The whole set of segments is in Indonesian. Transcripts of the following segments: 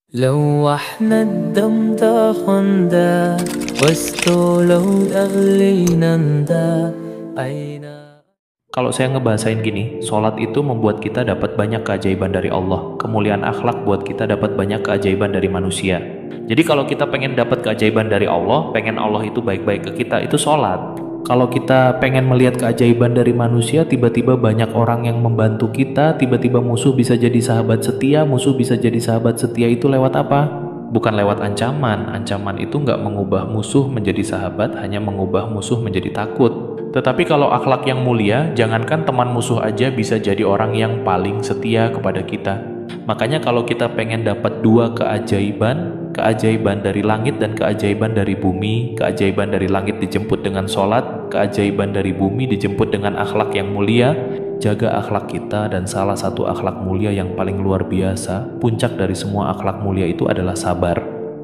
لوحنا الدم تاخندا واستولوا أغلينا أين. Kalau saya ngebahasain gini, sholat itu membuat kita dapat banyak keajaiban dari Allah. Kemuliaan akhlak buat kita dapat banyak keajaiban dari manusia. Jadi kalau kita pengen dapat keajaiban dari Allah, pengen Allah itu baik-baik ke kita, itu sholat. Kalau kita pengen melihat keajaiban dari manusia, tiba-tiba banyak orang yang membantu kita, tiba-tiba musuh bisa jadi sahabat setia, musuh bisa jadi sahabat setia itu lewat apa? Bukan lewat ancaman. Ancaman itu nggak mengubah musuh menjadi sahabat, hanya mengubah musuh menjadi takut. Tetapi kalau akhlak yang mulia, jangankan teman musuh aja bisa jadi orang yang paling setia kepada kita. Makanya kalau kita pengen dapat dua keajaiban, keajaiban dari langit dan keajaiban dari bumi, keajaiban dari langit dijemput dengan sholat, keajaiban dari bumi dijemput dengan akhlak yang mulia, jaga akhlak kita. Dan salah satu akhlak mulia yang paling luar biasa, puncak dari semua akhlak mulia itu adalah sabar.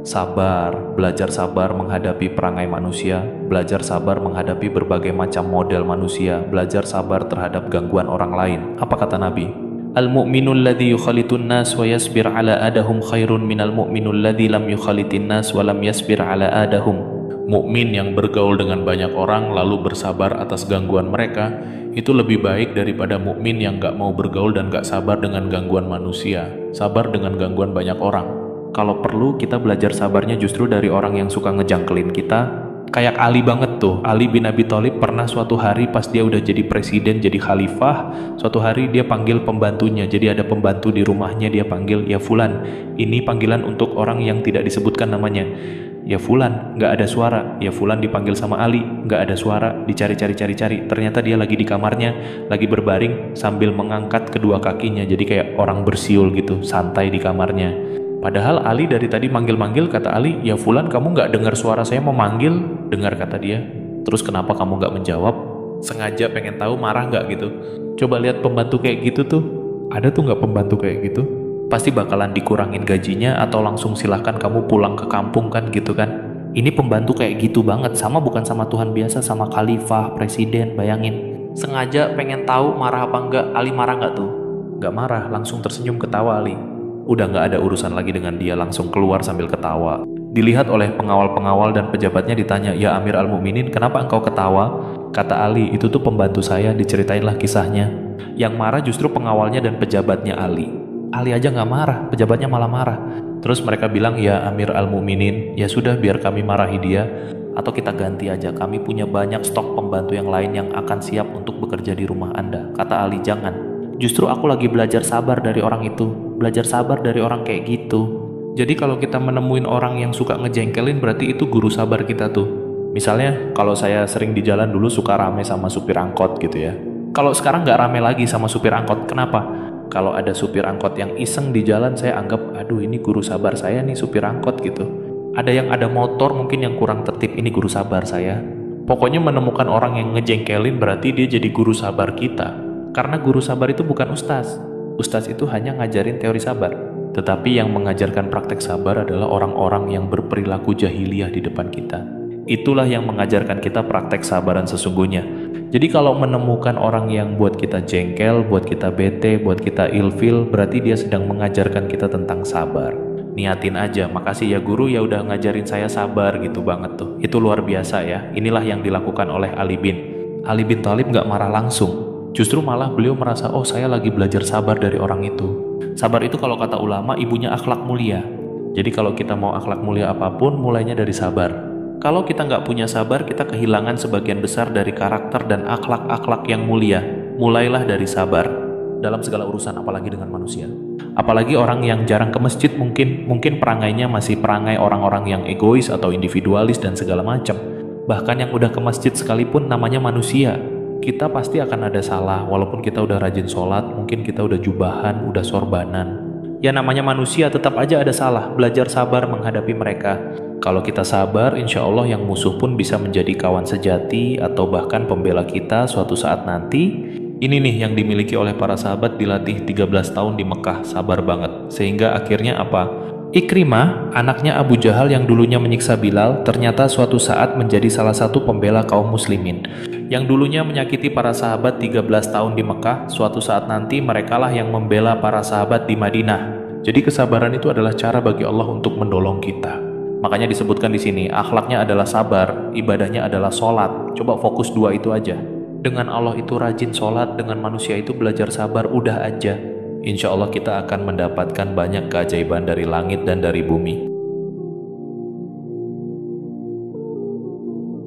Sabar, belajar sabar menghadapi perangai manusia, belajar sabar menghadapi berbagai macam model manusia, belajar sabar terhadap gangguan orang lain. Apa kata Nabi? Al-mu'minul ladzi yukhalitun nas wa yasbir ala adahum khairun minal mu'minul ladzi lam yukhalitin nas wa lam yasbir ala adahum. Mukmin yang bergaul dengan banyak orang lalu bersabar atas gangguan mereka, itu lebih baik daripada mukmin yang gak mau bergaul dan gak sabar dengan gangguan manusia, sabar dengan gangguan banyak orang. Kalau perlu kita belajar sabarnya justru dari orang yang suka ngejangkelin kita. Kayak Ali banget tuh, Ali bin Abi Thalib pernah suatu hari pas dia udah jadi presiden, jadi khalifah, suatu hari dia panggil pembantunya. Jadi ada pembantu di rumahnya, dia panggil, "Ya Fulan." Ini panggilan untuk orang yang tidak disebutkan namanya. "Ya Fulan," nggak ada suara. Ya Fulan dipanggil sama Ali, nggak ada suara. Dicari-cari. Ternyata dia lagi di kamarnya, lagi berbaring sambil mengangkat kedua kakinya. Jadi kayak orang bersiul gitu, santai di kamarnya. Padahal Ali dari tadi manggil-manggil, kata Ali, "Ya Fulan, kamu nggak dengar suara saya memanggil?" "Dengar," kata dia. "Terus kenapa kamu nggak menjawab?" Sengaja pengen tahu marah nggak gitu. Coba lihat pembantu kayak gitu tuh. Ada tuh nggak pembantu kayak gitu? Pasti bakalan dikurangin gajinya atau langsung silahkan kamu pulang ke kampung kan gitu kan. Ini pembantu kayak gitu banget, sama bukan sama Tuhan biasa, sama khalifah, presiden, bayangin. Sengaja pengen tahu marah apa enggak. Ali marah nggak tuh? Nggak marah, langsung tersenyum ketawa Ali. Udah nggak ada urusan lagi dengan dia, langsung keluar sambil ketawa. Dilihat oleh pengawal-pengawal dan pejabatnya, ditanya, "Ya Amir al-Mu'minin, kenapa engkau ketawa?" Kata Ali, "Itu tuh pembantu saya." Diceritainlah kisahnya. Yang marah justru pengawalnya dan pejabatnya Ali. Ali aja nggak marah, pejabatnya malah marah. Terus mereka bilang, "Ya Amir al-Mu'minin, ya sudah biar kami marahi dia, atau kita ganti aja, kami punya banyak stok pembantu yang lain yang akan siap untuk bekerja di rumah Anda." Kata Ali, "Jangan. Justru aku lagi belajar sabar dari orang itu, belajar sabar dari orang kayak gitu." Jadi kalau kita menemuin orang yang suka ngejengkelin, berarti itu guru sabar kita tuh. Misalnya kalau saya sering di jalan dulu suka rame sama supir angkot gitu ya. Kalau sekarang nggak rame lagi sama supir angkot, kenapa? Kalau ada supir angkot yang iseng di jalan, saya anggap, aduh ini guru sabar saya nih supir angkot gitu. Ada yang ada motor mungkin yang kurang tertib, ini guru sabar saya. Pokoknya menemukan orang yang ngejengkelin berarti dia jadi guru sabar kita. Karena guru sabar itu bukan ustaz. Ustaz itu hanya ngajarin teori sabar. Tetapi yang mengajarkan praktek sabar adalah orang-orang yang berperilaku jahiliyah di depan kita. Itulah yang mengajarkan kita praktek sabaran sesungguhnya. Jadi kalau menemukan orang yang buat kita jengkel, buat kita bete, buat kita ilfil, berarti dia sedang mengajarkan kita tentang sabar. Niatin aja, "Makasih ya guru ya udah ngajarin saya sabar," gitu banget tuh. Itu luar biasa ya. Inilah yang dilakukan oleh Ali bin Thalib nggak marah langsung. Justru malah beliau merasa, oh saya lagi belajar sabar dari orang itu. Sabar itu kalau kata ulama ibunya akhlak mulia. Jadi kalau kita mau akhlak mulia apapun, mulainya dari sabar. Kalau kita nggak punya sabar, kita kehilangan sebagian besar dari karakter dan akhlak-akhlak yang mulia. Mulailah dari sabar dalam segala urusan, apalagi dengan manusia. Apalagi orang yang jarang ke masjid, mungkin perangainya masih perangai orang-orang yang egois atau individualis dan segala macam. Bahkan yang udah ke masjid sekalipun namanya manusia. Kita pasti akan ada salah, walaupun kita udah rajin sholat, mungkin kita udah jubahan, udah sorbanan. Ya namanya manusia, tetap aja ada salah. Belajar sabar menghadapi mereka. Kalau kita sabar, insya Allah yang musuh pun bisa menjadi kawan sejati atau bahkan pembela kita suatu saat nanti. Ini nih yang dimiliki oleh para sahabat, dilatih 13 tahun di Mekah, sabar banget. Sehingga akhirnya apa? Ikrimah, anaknya Abu Jahal yang dulunya menyiksa Bilal, ternyata suatu saat menjadi salah satu pembela kaum muslimin. Yang dulunya menyakiti para sahabat 13 tahun di Mekah, suatu saat nanti merekalah yang membela para sahabat di Madinah. Jadi kesabaran itu adalah cara bagi Allah untuk menolong kita. Makanya disebutkan di sini, akhlaknya adalah sabar, ibadahnya adalah sholat. Coba fokus dua itu aja. Dengan Allah itu rajin sholat, dengan manusia itu belajar sabar, udah aja. Insya Allah kita akan mendapatkan banyak keajaiban dari langit dan dari bumi.